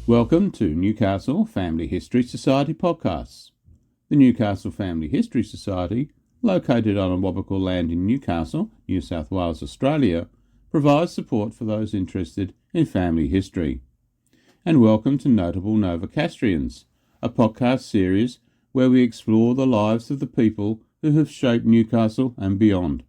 Welcome to Newcastle Family History Society podcasts. The Newcastle Family History Society, located on Awabakal land in Newcastle, New South Wales, Australia, provides support for those interested in family history. And welcome to Notable Novocastrians, a podcast series where we explore the lives of the people who have shaped Newcastle and beyond.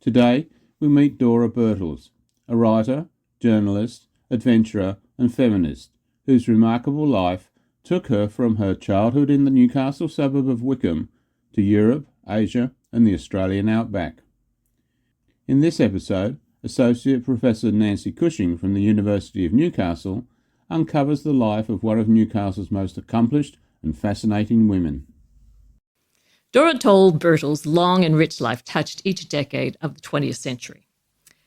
Today we meet Dora Birtles, a writer, journalist, adventurer and feminist, whose remarkable life took her from her childhood in the Newcastle suburb of Wickham to Europe, Asia and the Australian outback. In this episode, Associate Professor Nancy Cushing from the University of Newcastle uncovers the life of one of Newcastle's most accomplished and fascinating women. Dora Birtles' long and rich life touched each decade of the 20th century.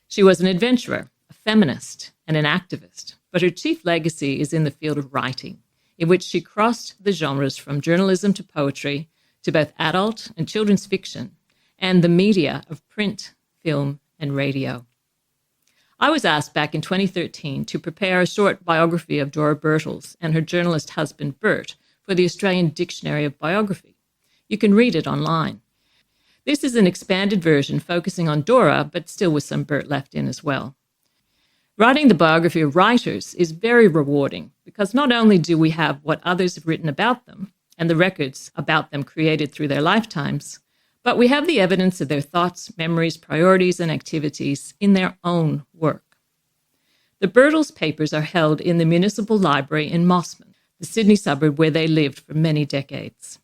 She was an adventurer, a feminist, and an activist, but her chief legacy is in the field of writing, in which she crossed the genres from journalism to poetry to both adult and children's fiction, and the media of print, film, and radio. I was asked back in 2013 to prepare a short biography of Dora Birtles and her journalist husband Bert for the Australian Dictionary of Biography. You can read it online. This is an expanded version focusing on Dora, but still with some Bert left in as well. Writing the biography of writers is very rewarding because not only do we have what others have written about them and the records about them created through their lifetimes, but we have the evidence of their thoughts, memories, priorities, and activities in their own work. The Birtles papers are held in the Municipal Library in Mosman, the Sydney suburb where they lived for many decades.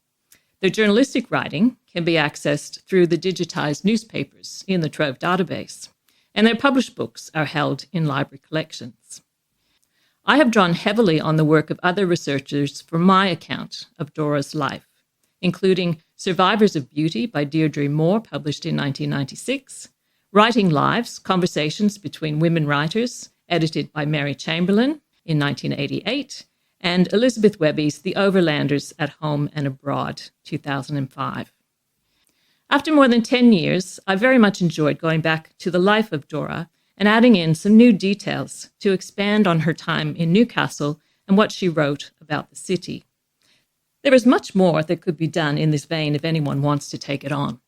Their journalistic writing can be accessed through the digitised newspapers in the Trove database, and their published books are held in library collections. I have drawn heavily on the work of other researchers for my account of Dora's life, including Survivors of Beauty by Deirdre Moore, published in 1996, Writing Lives, Conversations Between Women Writers, edited by Mary Chamberlain in 1988, and Elizabeth Webby's The Overlanders at Home and Abroad, 2005. After more than 10 years, I very much enjoyed going back to the life of Dora and adding in some new details to expand on her time in Newcastle and what she wrote about the city. There is much more that could be done in this vein if anyone wants to take it on.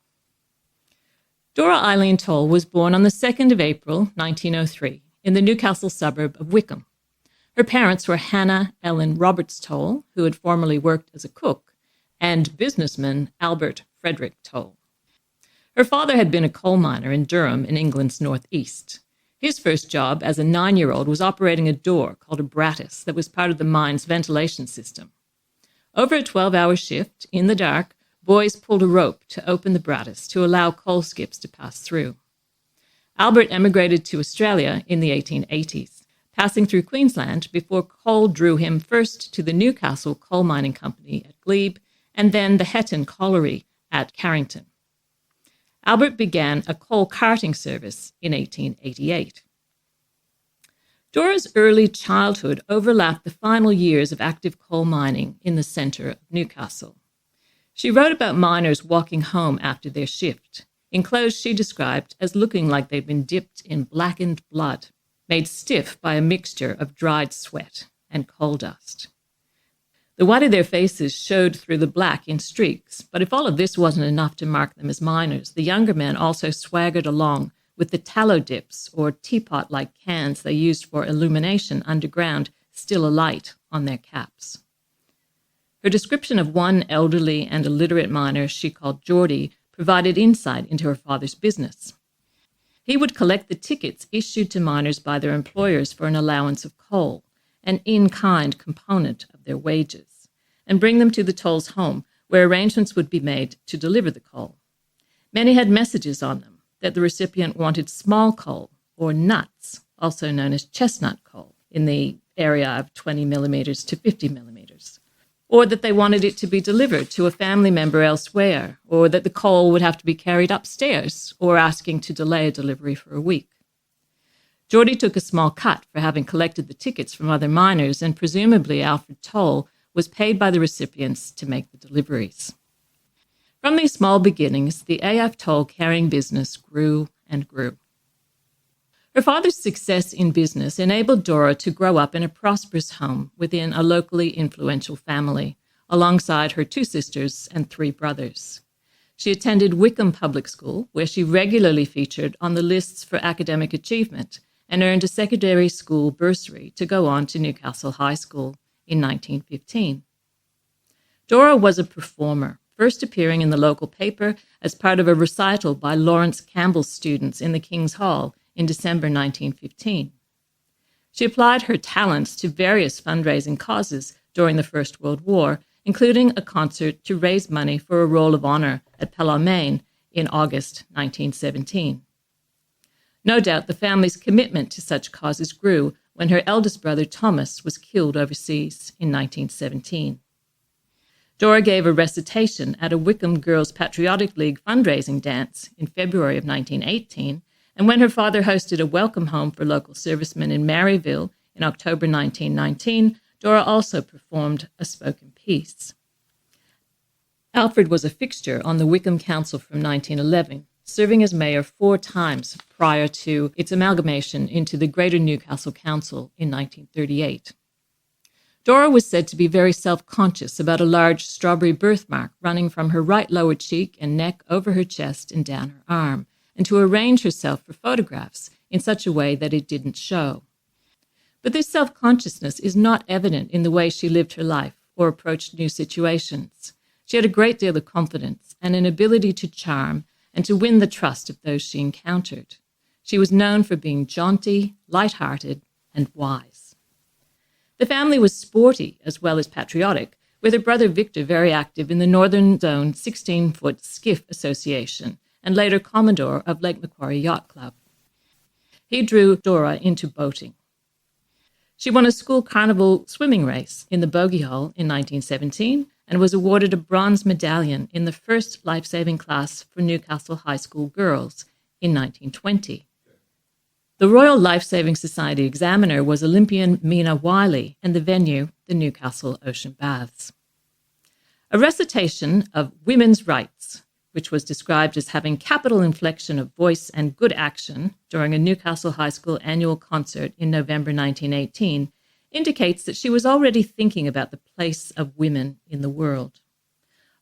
Dora Eileen Toll was born on the 2nd of April, 1903, in the Newcastle suburb of Wickham. Her parents were Hannah Ellen Roberts Toll, who had formerly worked as a cook, and businessman Albert Frederick Toll. Her father had been a coal miner in Durham in England's northeast. His first job as a 9-year-old was operating a door called a brattice that was part of the mine's ventilation system. Over a 12-hour shift, in the dark, boys pulled a rope to open the brattice to allow coal skips to pass through. Albert emigrated to Australia in the 1880s, passing through Queensland before coal drew him first to the Newcastle Coal Mining Company at Glebe and then the Hetton Colliery at Carrington. Albert began a coal carting service in 1888. Dora's early childhood overlapped the final years of active coal mining in the centre of Newcastle. She wrote about miners walking home after their shift, in clothes she described as looking like they'd been dipped in blackened blood, made stiff by a mixture of dried sweat and coal dust. The white of their faces showed through the black in streaks, but if all of this wasn't enough to mark them as miners, the younger men also swaggered along with the tallow dips or teapot-like cans they used for illumination underground still alight on their caps. Her description of one elderly and illiterate miner she called Geordie provided insight into her father's business. He would collect the tickets issued to miners by their employers for an allowance of coal, an in-kind component of their wages, and bring them to the Tolls' home, where arrangements would be made to deliver the coal. Many had messages on them that the recipient wanted small coal, or nuts, also known as chestnut coal, in the area of 20 millimetres to 50 millimetres, or that they wanted it to be delivered to a family member elsewhere, or that the coal would have to be carried upstairs, or asking to delay a delivery for a week. Geordie took a small cut for having collected the tickets from other miners, and presumably Alfred Toll was paid by the recipients to make the deliveries. From these small beginnings, the AF Toll carrying business grew and grew. Her father's success in business enabled Dora to grow up in a prosperous home within a locally influential family, alongside her 2 sisters and 3 brothers. She attended Wickham Public School, where she regularly featured on the lists for academic achievement and earned a secondary school bursary to go on to Newcastle High School in 1915. Dora was a performer, first appearing in the local paper as part of a recital by Lawrence Campbell's students in the King's Hall in December 1915. She applied her talents to various fundraising causes during the First World War, including a concert to raise money for a Roll of Honour at Pelham in August 1917. No doubt the family's commitment to such causes grew when her eldest brother Thomas was killed overseas in 1917. Dora gave a recitation at a Wickham Girls Patriotic League fundraising dance in February of 1918, and when her father hosted a welcome home for local servicemen in Maryville in October 1919, Dora also performed a spoken piece. Alfred was a fixture on the Wickham Council from 1911, serving as mayor 4 times prior to its amalgamation into the Greater Newcastle Council in 1938. Dora was said to be very self-conscious about a large strawberry birthmark running from her right lower cheek and neck over her chest and down her arm, and to arrange herself for photographs in such a way that it didn't show. But this self-consciousness is not evident in the way she lived her life or approached new situations. She had a great deal of confidence and an ability to charm and to win the trust of those she encountered. She was known for being jaunty, light-hearted, and wise. The family was sporty as well as patriotic, with her brother Victor very active in the Northern Zone 16-foot Skiff Association and later Commodore of Lake Macquarie Yacht Club. He drew Dora into boating. She won a school carnival swimming race in the Bogey Hole in 1917 and was awarded a bronze medallion in the first life-saving class for Newcastle High School girls in 1920. The Royal Life-Saving Society examiner was Olympian Mina Wiley, and the venue, the Newcastle Ocean Baths. A recitation of women's rights, which was described as having capital inflection of voice and good action during a Newcastle High School annual concert in November 1918, indicates that she was already thinking about the place of women in the world.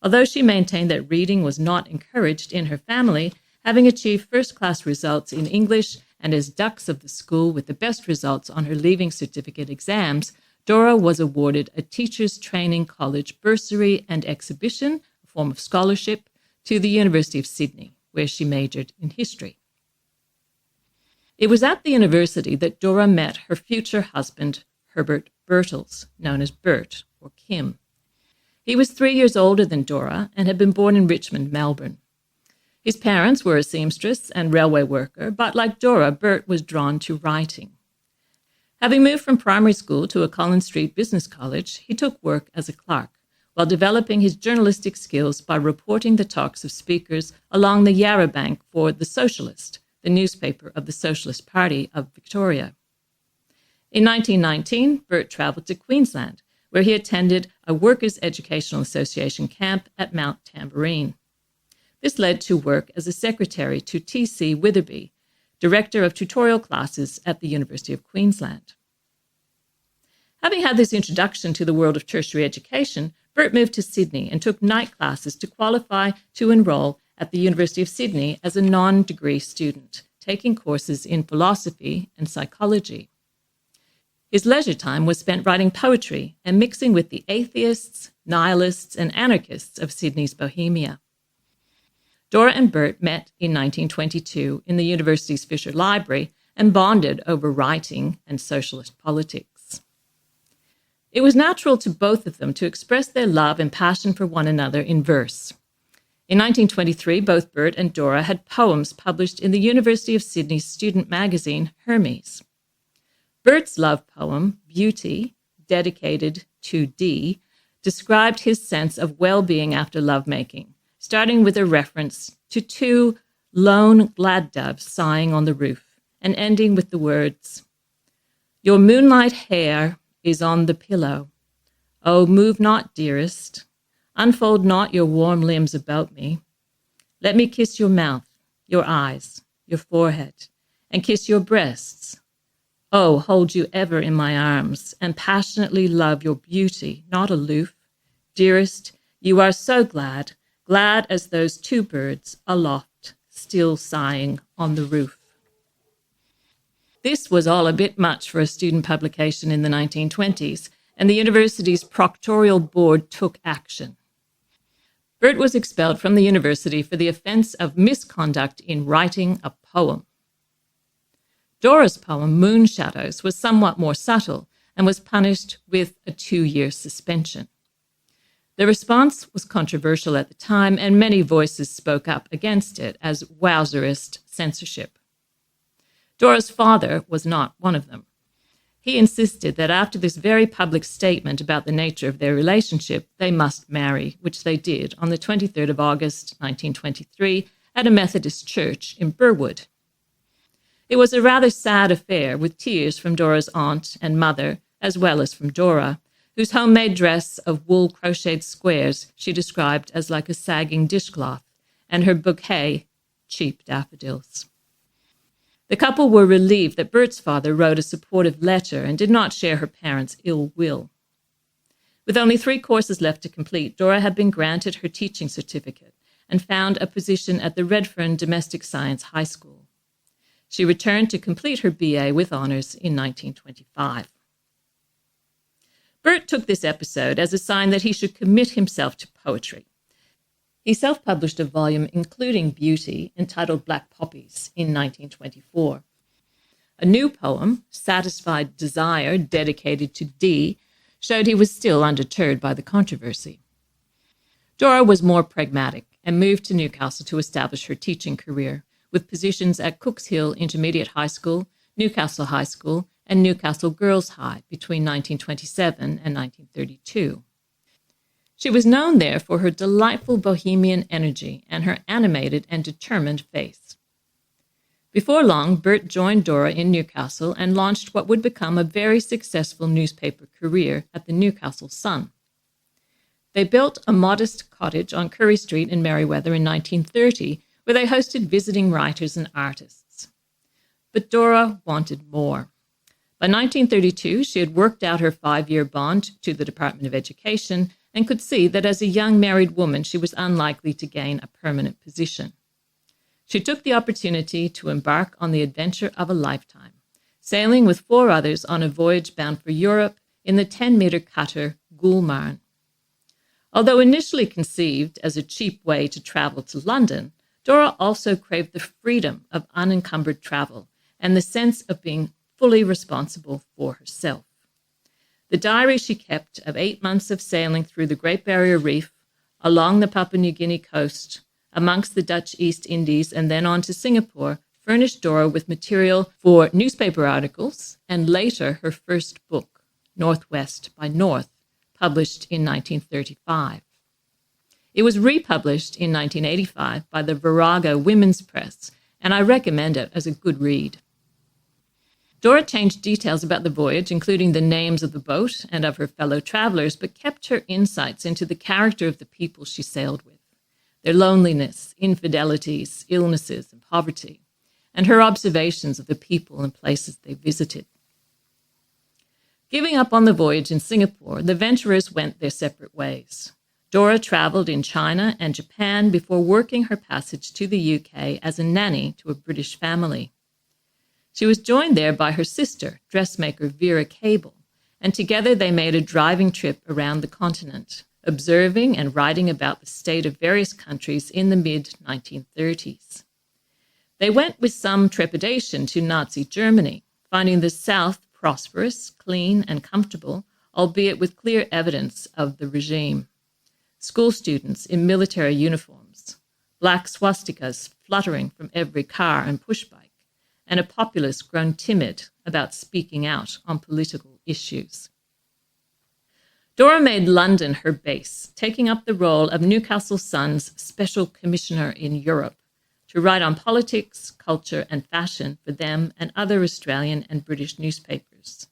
Although she maintained that reading was not encouraged in her family, having achieved first-class results in English and as dux of the school with the best results on her leaving certificate exams, Dora was awarded a Teachers Training College bursary and exhibition, a form of scholarship, to the University of Sydney, where she majored in history. It was at the university that Dora met her future husband, Herbert Birtles, known as Bert or Kim. He was 3 years older than Dora and had been born in Richmond, Melbourne. His parents were a seamstress and railway worker, but like Dora, Bert was drawn to writing. Having moved from primary school to a Collins Street Business College, he took work as a clerk, while developing his journalistic skills by reporting the talks of speakers along the Yarra Bank for The Socialist, the newspaper of the Socialist Party of Victoria. In 1919, Bert travelled to Queensland, where he attended a Workers' Educational Association camp at Mount Tamborine. This led to work as a secretary to T.C. Witherby, Director of Tutorial Classes at the University of Queensland. Having had this introduction to the world of tertiary education, Bert moved to Sydney and took night classes to qualify to enroll at the University of Sydney as a non-degree student, taking courses in philosophy and psychology. His leisure time was spent writing poetry and mixing with the atheists, nihilists, and anarchists of Sydney's Bohemia. Dora and Bert met in 1922 in the university's Fisher Library and bonded over writing and socialist politics. It was natural to both of them to express their love and passion for one another in verse. In 1923, both Bert and Dora had poems published in the University of Sydney's student magazine, Hermes. Bert's love poem, Beauty, dedicated to D, described his sense of well-being after lovemaking, starting with a reference to 2 lone glad doves sighing on the roof, and ending with the words, "Your moonlight hair is on the pillow. Oh, move not, dearest. Unfold not your warm limbs about me. Let me kiss your mouth, your eyes, your forehead, and kiss your breasts. Oh, hold you ever in my arms, and passionately love your beauty, not aloof. Dearest, you are so glad, glad as those two birds aloft, still sighing on the roof. This was all a bit much for a student publication in the 1920s, and the university's proctorial board took action. Burt was expelled from the university for the offence of misconduct in writing a poem. Dora's poem, Moon Shadows, was somewhat more subtle and was punished with a 2-year suspension. The response was controversial at the time, and many voices spoke up against it as wowzerist censorship. Dora's father was not one of them. He insisted that after this very public statement about the nature of their relationship, they must marry, which they did on the 23rd of August, 1923, at a Methodist church in Burwood. It was a rather sad affair, with tears from Dora's aunt and mother, as well as from Dora, whose homemade dress of wool crocheted squares she described as like a sagging dishcloth, and her bouquet, cheap daffodils. The couple were relieved that Burt's father wrote a supportive letter and did not share her parents' ill will. With only 3 courses left to complete, Dora had been granted her teaching certificate and found a position at the Redfern Domestic Science High School. She returned to complete her BA with honours in 1925. Burt took this episode as a sign that he should commit himself to poetry. He self-published a volume including Beauty entitled Black Poppies in 1924. A new poem, Satisfied Desire, dedicated to Dee, showed he was still undeterred by the controversy. Dora was more pragmatic and moved to Newcastle to establish her teaching career, with positions at Cooks Hill Intermediate High School, Newcastle High School, and Newcastle Girls High between 1927 and 1932. She was known there for her delightful bohemian energy and her animated and determined face. Before long, Burt joined Dora in Newcastle and launched what would become a very successful newspaper career at the Newcastle Sun. They built a modest cottage on Curry Street in Merriweather in 1930, where they hosted visiting writers and artists. But Dora wanted more. By 1932, she had worked out her 5-year bond to the Department of Education and could see that as a young married woman, she was unlikely to gain a permanent position. She took the opportunity to embark on the adventure of a lifetime, sailing with 4 others on a voyage bound for Europe in the 10-meter cutter Gulmarn. Although initially conceived as a cheap way to travel to London, Dora also craved the freedom of unencumbered travel and the sense of being fully responsible for herself. The diary she kept of 8 months of sailing through the Great Barrier Reef, along the Papua New Guinea coast, amongst the Dutch East Indies, and then on to Singapore, furnished Dora with material for newspaper articles and later her first book, Northwest by North, published in 1935. It was republished in 1985 by the Virago Women's Press, and I recommend it as a good read. Dora changed details about the voyage, including the names of the boat and of her fellow travelers, but kept her insights into the character of the people she sailed with, their loneliness, infidelities, illnesses, and poverty, and her observations of the people and places they visited. Giving up on the voyage in Singapore, the venturers went their separate ways. Dora traveled in China and Japan before working her passage to the UK as a nanny to a British family. She was joined there by her sister, dressmaker Vera Cable, and together they made a driving trip around the continent, observing and writing about the state of various countries in the mid-1930s. They went with some trepidation to Nazi Germany, finding the South prosperous, clean, and comfortable, albeit with clear evidence of the regime. School students in military uniforms, black swastikas fluttering from every car and pushbike, and a populace grown timid about speaking out on political issues. Dora made London her base, taking up the role of Newcastle Sun's Special Commissioner in Europe to write on politics, culture, and fashion for them and other Australian and British newspapers.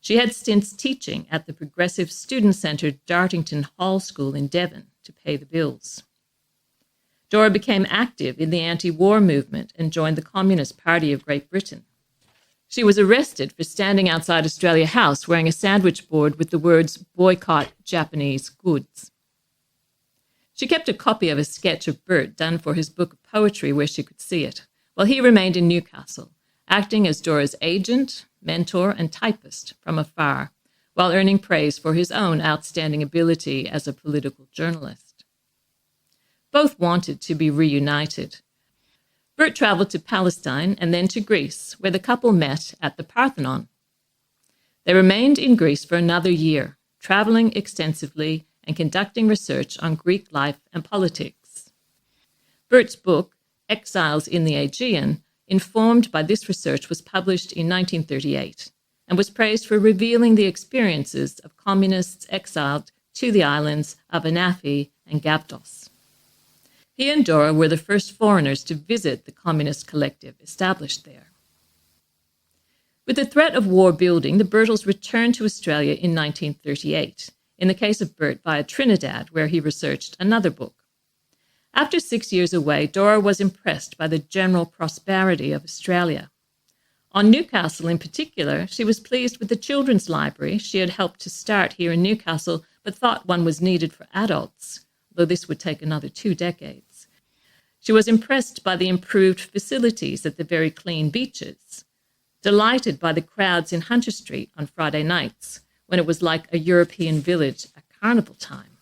She had stints teaching at the progressive student-centred Dartington Hall School in Devon to pay the bills. Dora became active in the anti-war movement and joined the Communist Party of Great Britain. She was arrested for standing outside Australia House wearing a sandwich board with the words "Boycott Japanese Goods." She kept a copy of a sketch of Bert done for his book of poetry where she could see it, while he remained in Newcastle, acting as Dora's agent, mentor, and typist from afar, while earning praise for his own outstanding ability as a political journalist. Both wanted to be reunited. Bert travelled to Palestine and then to Greece, where the couple met at the Parthenon. They remained in Greece for another year, travelling extensively and conducting research on Greek life and politics. Bert's book, Exiles in the Aegean, informed by this research, was published in 1938 and was praised for revealing the experiences of communists exiled to the islands of Anafi and Gapdos. He and Dora were the first foreigners to visit the communist collective established there. With the threat of war building, the Birtles returned to Australia in 1938, in the case of Bert via Trinidad, where he researched another book. After 6 years away, Dora was impressed by the general prosperity of Australia. On Newcastle in particular, she was pleased with the children's library she had helped to start here in Newcastle, but thought one was needed for adults, though this would take another 2 decades. She was impressed by the improved facilities at the very clean beaches, delighted by the crowds in Hunter Street on Friday nights, when it was like a European village at carnival time,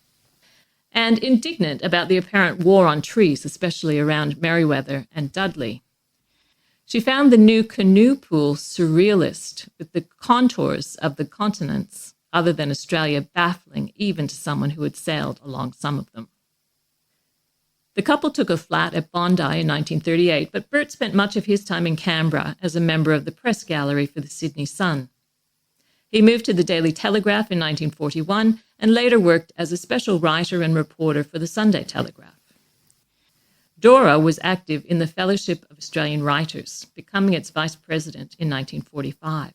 and indignant about the apparent war on trees, especially around Merriweather and Dudley. She found the new canoe pool surrealist, with the contours of the continents, other than Australia, baffling even to someone who had sailed along some of them. The couple took a flat at Bondi in 1938, but Bert spent much of his time in Canberra as a member of the press gallery for the Sydney Sun. He moved to the Daily Telegraph in 1941 and later worked as a special writer and reporter for the Sunday Telegraph. Dora was active in the Fellowship of Australian Writers, becoming its vice president in 1945.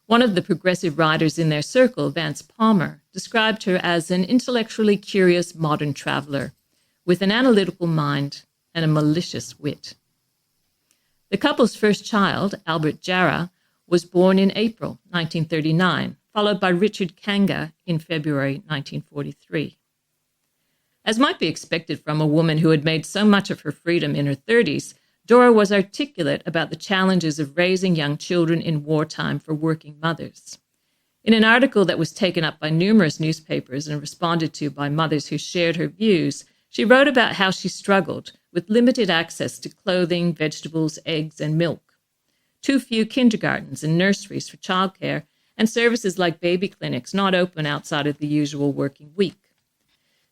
One of the progressive writers in their circle, Vance Palmer, described her as an intellectually curious modern traveller, with an analytical mind and a malicious wit. The couple's first child, Albert Jarrah, was born in April 1939, followed by Richard Kanga in February 1943. As might be expected from a woman who had made so much of her freedom in her 30s, Dora was articulate about the challenges of raising young children in wartime for working mothers. In an article that was taken up by numerous newspapers and responded to by mothers who shared her views, she wrote about how she struggled with limited access to clothing, vegetables, eggs, and milk, too few kindergartens and nurseries for childcare, and services like baby clinics not open outside of the usual working week.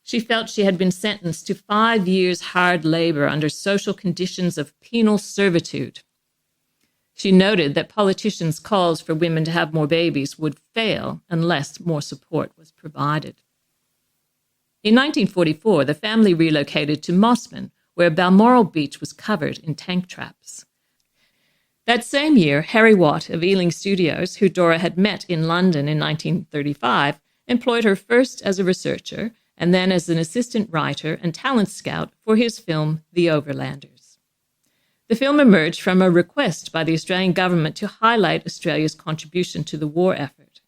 She felt she had been sentenced to 5 years hard labor under social conditions of penal servitude. She noted that politicians' calls for women to have more babies would fail unless more support was provided. In 1944, the family relocated to Mossman, where Balmoral Beach was covered in tank traps. That same year, Harry Watt of Ealing Studios, who Dora had met in London in 1935, employed her first as a researcher and then as an assistant writer and talent scout for his film, The Overlanders. The film emerged from a request by the Australian government to highlight Australia's contribution to the war effort.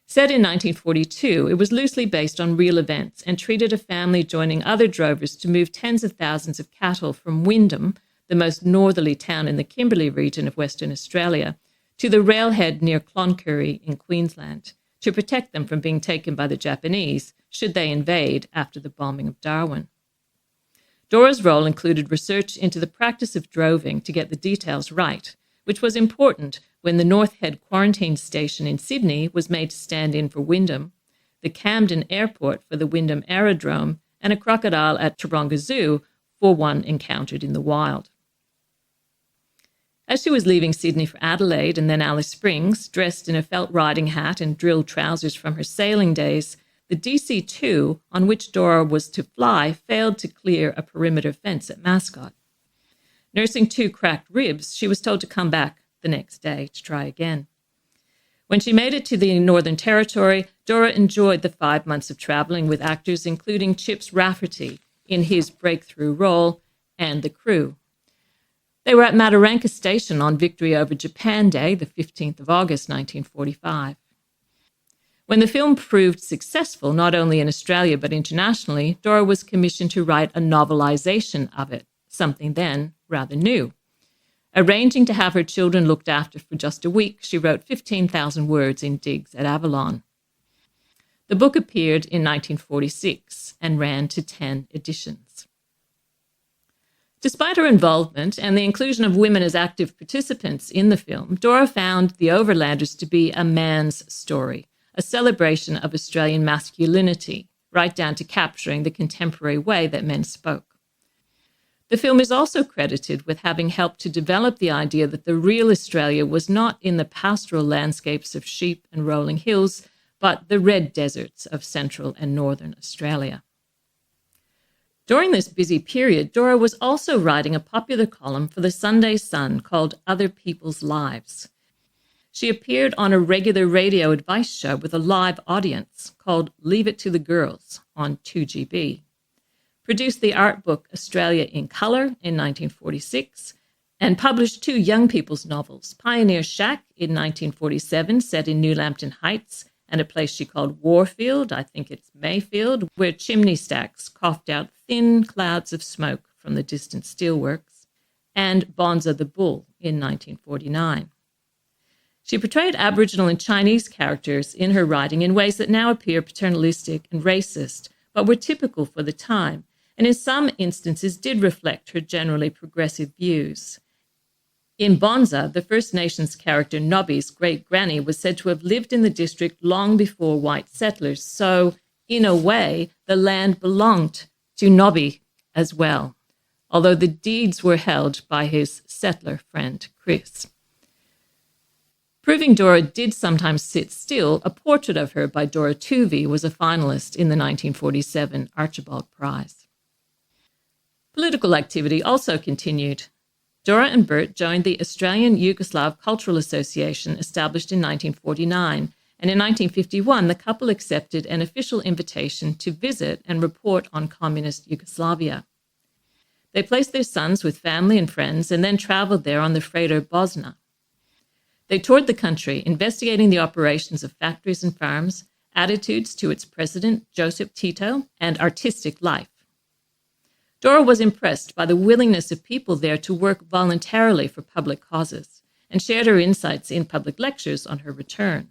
Set in 1942, it was loosely based on real events and treated a family joining other drovers to move tens of thousands of cattle from Wickham, the most northerly town in the Kimberley region of Western Australia, to the railhead near Cloncurry in Queensland, to protect them from being taken by the Japanese should they invade after the bombing of Darwin. Dora's role included research into the practice of droving to get the details right, which was important when the North Head quarantine station in Sydney was made to stand in for Wyndham, the Camden Airport for the Wyndham Aerodrome, and a crocodile at Taronga Zoo for one encountered in the wild. As she was leaving Sydney for Adelaide and then Alice Springs, dressed in a felt riding hat and drilled trousers from her sailing days, the DC-2 on which Dora was to fly failed to clear a perimeter fence at Mascot. Nursing 2 cracked ribs, she was told to come back the next day to try again. When she made it to the Northern Territory, Dora enjoyed the 5 months of traveling with actors including Chips Rafferty in his breakthrough role, and the crew. They were at Mataranka Station on victory over Japan Day, the 15th of August, 1945. When the film proved successful, not only in Australia but internationally, Dora was commissioned to write a novelization of it, something then rather new. Arranging to have her children looked after for just a week, she wrote 15,000 words in digs at Avalon. The book appeared in 1946 and ran to 10 editions. Despite her involvement and the inclusion of women as active participants in the film, Dora found The Overlanders to be a man's story, a celebration of Australian masculinity, right down to capturing the contemporary way that men spoke. The film is also credited with having helped to develop the idea that the real Australia was not in the pastoral landscapes of sheep and rolling hills, but the red deserts of central and northern Australia. During this busy period, Dora was also writing a popular column for the Sunday Sun called Other People's Lives. She appeared on a regular radio advice show with a live audience called Leave It to the Girls on 2GB. Produced the art book Australia in Colour in 1946, and published 2 young people's novels, Pioneer Shack in 1947, set in New Lambton Heights, and a place she called Warfield, I think it's Mayfield, where chimney stacks coughed out thin clouds of smoke from the distant steelworks, and Bonza the Bull in 1949. She portrayed Aboriginal and Chinese characters in her writing in ways that now appear paternalistic and racist, but were typical for the time, and in some instances did reflect her generally progressive views. In Bonza, the First Nations character Nobby's great-granny was said to have lived in the district long before white settlers, so, in a way, the land belonged to Nobby as well, although the deeds were held by his settler friend, Chris. Proving Dora did sometimes sit still, a portrait of her by Dora Tuvey was a finalist in the 1947 Archibald Prize. Political activity also continued. Dora and Bert joined the Australian Yugoslav Cultural Association, established in 1949, and in 1951 the couple accepted an official invitation to visit and report on communist Yugoslavia. They placed their sons with family and friends and then traveled there on the freighter Bosna. They toured the country, investigating the operations of factories and farms, attitudes to its president, Joseph Tito, and artistic life. Dora was impressed by the willingness of people there to work voluntarily for public causes and shared her insights in public lectures on her return.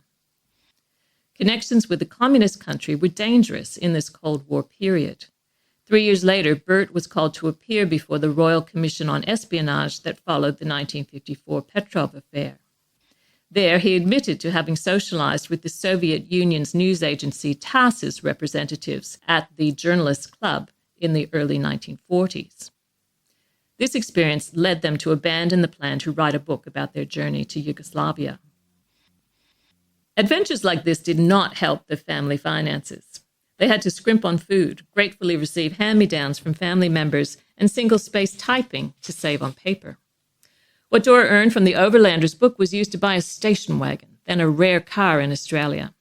Connections with the communist country were dangerous in this Cold War period. 3 years later, Bert was called to appear before the Royal Commission on Espionage that followed the 1954 Petrov affair. There, he admitted to having socialized with the Soviet Union's news agency TASS's representatives at the Journalists' Club in the early 1940s. This experience led them to abandon the plan to write a book about their journey to Yugoslavia. Adventures like this did not help the family finances. They had to scrimp on food, gratefully receive hand-me-downs from family members, and single-space typing to save on paper. What Dora earned from the Overlanders book was used to buy a station wagon, then a rare car in Australia.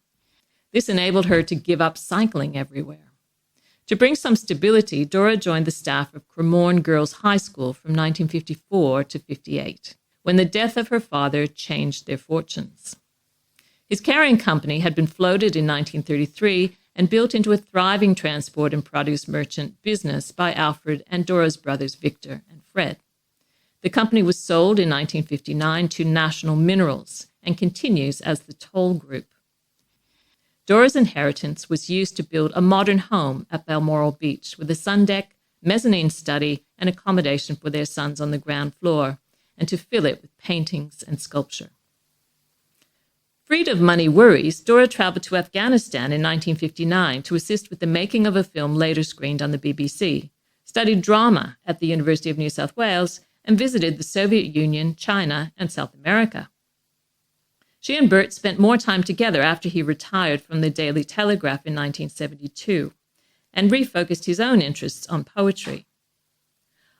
This enabled her to give up cycling everywhere. To bring some stability, Dora joined the staff of Cremorne Girls High School from 1954 to 58, when the death of her father changed their fortunes. His carrying company had been floated in 1933 and built into a thriving transport and produce merchant business by Alfred and Dora's brothers Victor and Fred. The company was sold in 1959 to National Minerals and continues as the Toll Group. Dora's inheritance was used to build a modern home at Balmoral Beach with a sun deck, mezzanine study, and accommodation for their sons on the ground floor, and to fill it with paintings and sculpture. Freed of money worries, Dora traveled to Afghanistan in 1959 to assist with the making of a film later screened on the BBC, studied drama at the University of New South Wales, and visited the Soviet Union, China, and South America. She and Bert spent more time together after he retired from the Daily Telegraph in 1972 and refocused his own interests on poetry.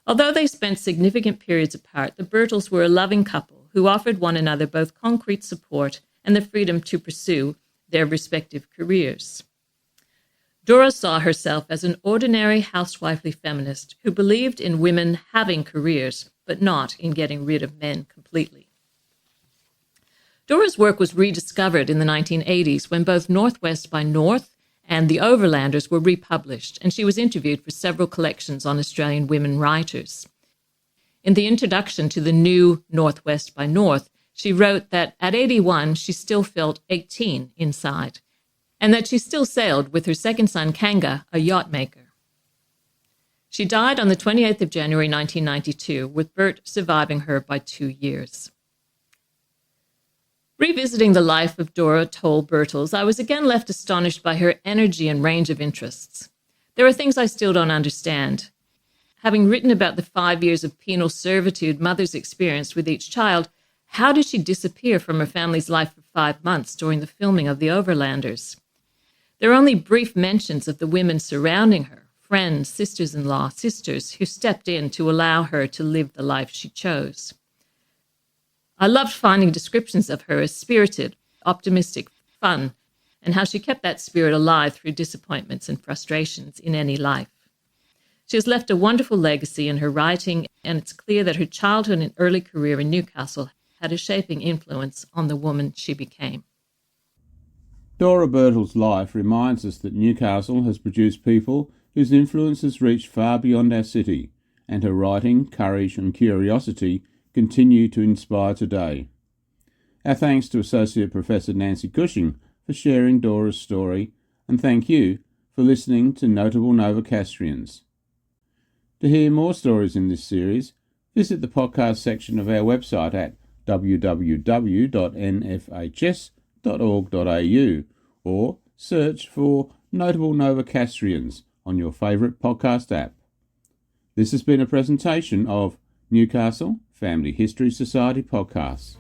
Although they spent significant periods apart, the Birtles were a loving couple who offered one another both concrete support and the freedom to pursue their respective careers. Dora saw herself as an ordinary housewifely feminist who believed in women having careers, but not in getting rid of men completely. Dora's work was rediscovered in the 1980s when both Northwest by North and The Overlanders were republished, and she was interviewed for several collections on Australian women writers. In the introduction to the new Northwest by North, she wrote that at 81 she still felt 18 inside, and that she still sailed with her second son Kanga, a yacht maker. She died on the 28th of January 1992, with Bert surviving her by 2 years. Revisiting the life of Dora Birtles, I was again left astonished by her energy and range of interests. There are things I still don't understand. Having written about the 5 years of penal servitude mothers experienced with each child, how did she disappear from her family's life for 5 months during the filming of The Overlanders? There are only brief mentions of the women surrounding her, friends, sisters-in-law, sisters, who stepped in to allow her to live the life she chose. I loved finding descriptions of her as spirited, optimistic, fun, and how she kept that spirit alive through disappointments and frustrations in any life. She has left a wonderful legacy in her writing, and it's clear that her childhood and early career in Newcastle had a shaping influence on the woman she became. Dora Birtles' life reminds us that Newcastle has produced people whose influence has reached far beyond our city, and her writing, courage and curiosity continue to inspire today. Our thanks to Associate Professor Nancy Cushing for sharing Dora's story, and thank you for listening to Notable Novocastrians. To hear more stories in this series, visit the podcast section of our website at www.nfhs.org.au or search for Notable Novocastrians on your favourite podcast app. This has been a presentation of Newcastle Family History Society Podcasts.